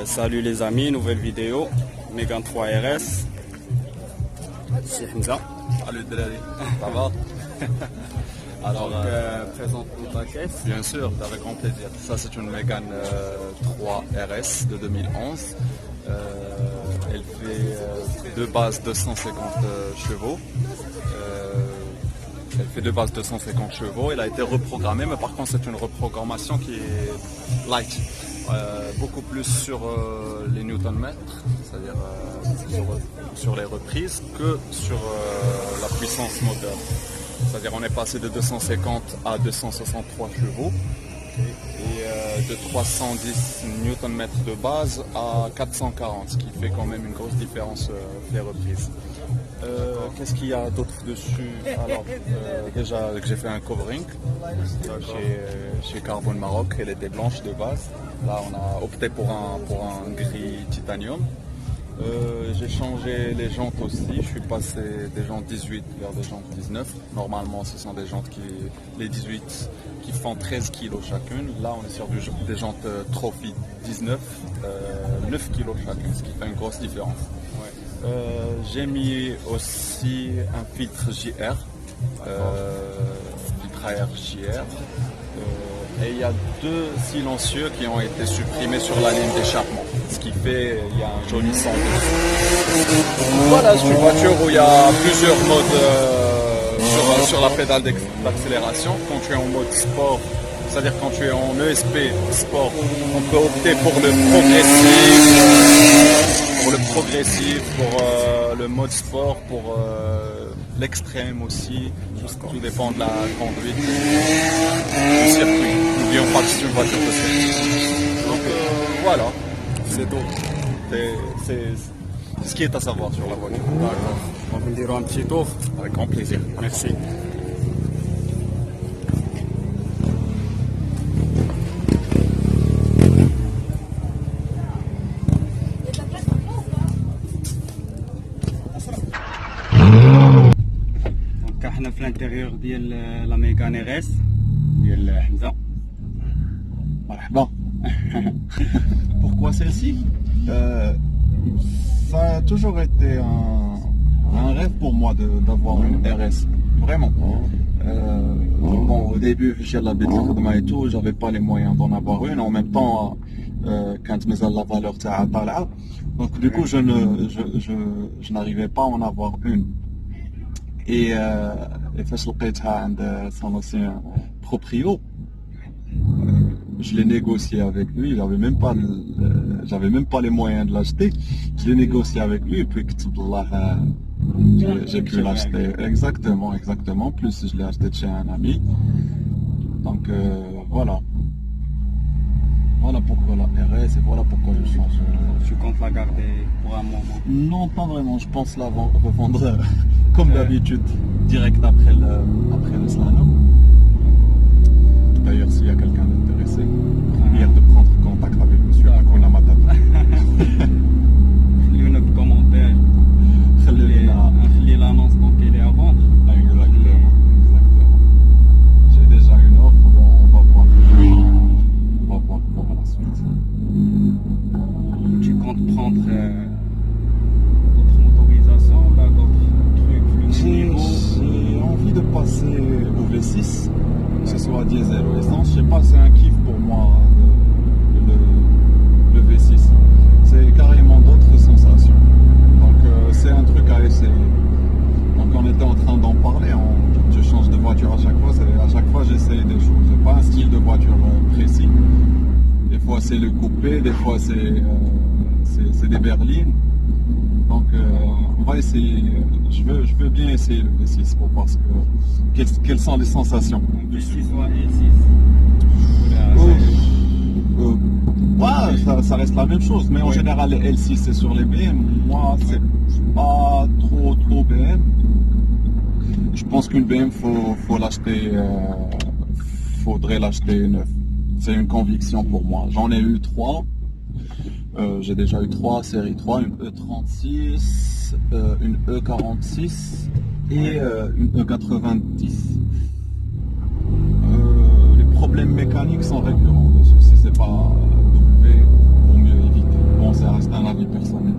Salut les amis, nouvelle vidéo, Mégane 3 RS. C'est Hamza. Salut Delali, ça va? Alors, présente-nous ta caisse. Bien sûr, avec grand plaisir. Ça c'est une Mégane 3 RS de 2011. Elle fait de base 250 chevaux. Elle fait de base 250 chevaux. Elle a été reprogrammée, mais par contre c'est une reprogrammation qui est light. Beaucoup plus sur les newton-mètres, c'est-à-dire sur les reprises, que sur la puissance moteur. C'est-à-dire on est passé de 250 à 263 chevaux et de 310 newton-mètres de base à 440, ce qui fait quand même une grosse différence les reprises. Qu'est-ce qu'il y a d'autre dessus? Alors, déjà j'ai fait un covering chez Carbon Maroc, elle était blanche de base. Là on a opté pour un gris titanium. J'ai changé les jantes aussi, je suis passé des jantes 18 vers des jantes 19. Normalement ce sont des jantes les 18 qui font 13 kg chacune. Là on est sur des jantes Trophy 19, 9 kg chacune, ce qui fait une grosse différence. J'ai mis aussi un filtre JR, filtre AR JR. Et il y a deux silencieux qui ont été supprimés sur la ligne d'échappement, ce qui fait il y a un joli son dessus. Voilà, c'est une voiture où il y a plusieurs modes sur la pédale d'accélération. Quand tu es en mode sport, c'est-à-dire quand tu es en ESP sport, on peut opter pour le progressif, pour le mode sport, pour l'extrême aussi. Tout dépend de la conduite du circuit. N'oublions pas que c'est une voiture de circuit. Donc voilà, c'est tout. C'est ce qui est à savoir sur la voiture. D'accord. On va dire un petit tour. Avec grand plaisir. Merci. احنا في الانتيريور ديال لا ميغان ار اس ديال حمزه. مرحبا. Pourquoi celle-ci? Ça a toujours été un rêve pour moi d'avoir une RS, vraiment. Bon, au début, j'ai l'habitude et tout, j'avais pas les moyens d'en avoir une. En même temps, quand la valeur طالعة, donc du coup, je n'arrivais pas à en avoir une. Et فاش لقيتها عند son ancien proprio, je l'ai négocié avec lui, j'avais même pas les moyens de l'acheter. Je l'ai négocié avec lui et puis j'ai pu l'acheter. Exactement. Plus je l'ai acheté de chez un ami. Donc voilà. Voilà pourquoi la RS et voilà pourquoi je change. Tu comptes la garder pour un moment? Non, pas vraiment. Je pense la revendre comme d'habitude, direct après le slalom. D'ailleurs, s'il y a quelqu'un d'intéressé, il y a de prendre contact avec monsieur Akuna Matata. خليونا في الكومنتير. خلي l'annonce donc elle est à vendre. Exactement. J'ai déjà une offre, bon, on va voir pour la suite. Tu comptes prendre d'autres motorisations, là, d'autres trucs, J'ai envie de passer au V6, que ce soit diesel ou essence. Je sais pas, c'est un kiff pour moi le V6. C'est carrément d'autres sensations. Donc c'est un truc à essayer. Donc on était en train d'en parler. Je change de voiture à chaque fois. À chaque fois j'essaye des choses. J'ai pas un style de voiture précis. Des fois c'est le coupé, des fois c'est des berlines. Donc on va essayer. Je veux bien essayer le V6 pour voir quelles sont les sensations. V6 ou L6? Ouais, ça reste la même chose, mais en général les L6 c'est sur les BM. Moi c'est pas trop BM. Je pense qu'une BM faut l'acheter, faudrait l'acheter neuf. C'est une conviction pour moi. J'en ai eu 3. J'ai déjà eu 3 série 3, une E36, une E46 et une E90. Les problèmes mécaniques sont récurrents dessus. Si c'est pas W, vaut mieux éviter. c'est un avis personnel.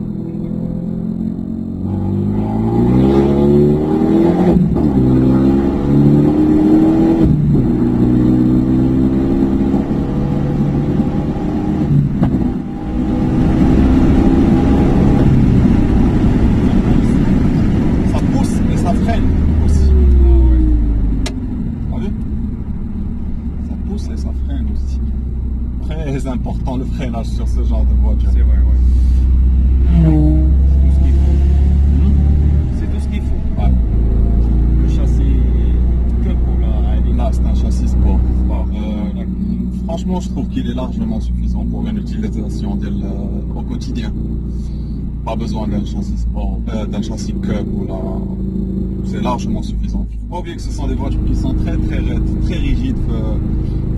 Ça pousse et ça freine aussi. T'as vu? Ça pousse et ça freine aussi. Très important le freinage sur ce genre de voiture. C'est vrai, ouais. C'est tout ce qu'il faut. Ouais. Le châssis que pour la riding. Là, c'est un châssis sport. Sport. Franchement, je trouve qu'il est largement suffisant pour une utilisation au quotidien. Pas besoin d'un châssis sport, d'un châssis cup ou là. C'est largement suffisant. Il ne faut pas oublier que ce sont des voitures qui sont très raides, très rigides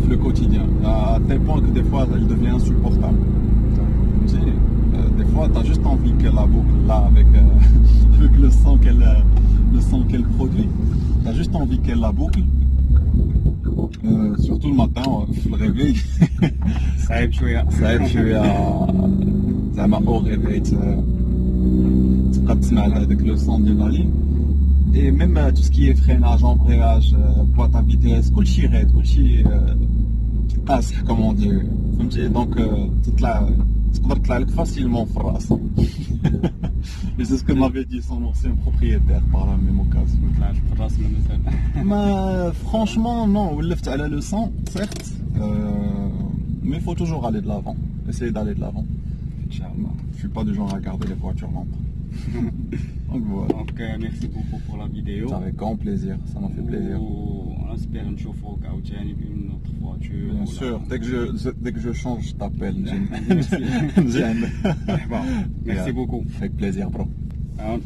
le quotidien. À tel point que des fois, elle devient insupportable. Tu sais, des fois, tu as juste envie qu'elle la boucle là avec, avec le sang qu'elle produit. Tu as juste envie qu'elle la boucle. Surtout le matin, le réveil. صعيب شوية. صعيب شوية زعما او ريفي تبقى تسمع هذاك لو سون ديال لالين اي ميم تو سكي فريناج امبرياج بواط ا فيتيس كلشي غيد كلشي قاصح كومون دي فهمتي دونك تقدر تطلع لك فاسيلمون في الراس. Et c'est ce que m'avait dit son ancien propriétaire par la même occasion. ما طلعش في الراس من المثال. Mais franchement, non, ولفت على le sang, certes, mais il faut toujours aller de l'avant, essayer d'aller de l'avant. Inch'Allah. Je suis pas du genre à garder les voitures lentes. Donc voilà. Donc merci beaucoup pour la vidéo. Avec grand plaisir, ça m'a fait plaisir. On espère نشوفوك عاوتاني بune autre voiture. Bien sûr, dès que je change, je t'appelle. Merci. J'aime. Bon, merci beaucoup. Avec plaisir, bro. Ah.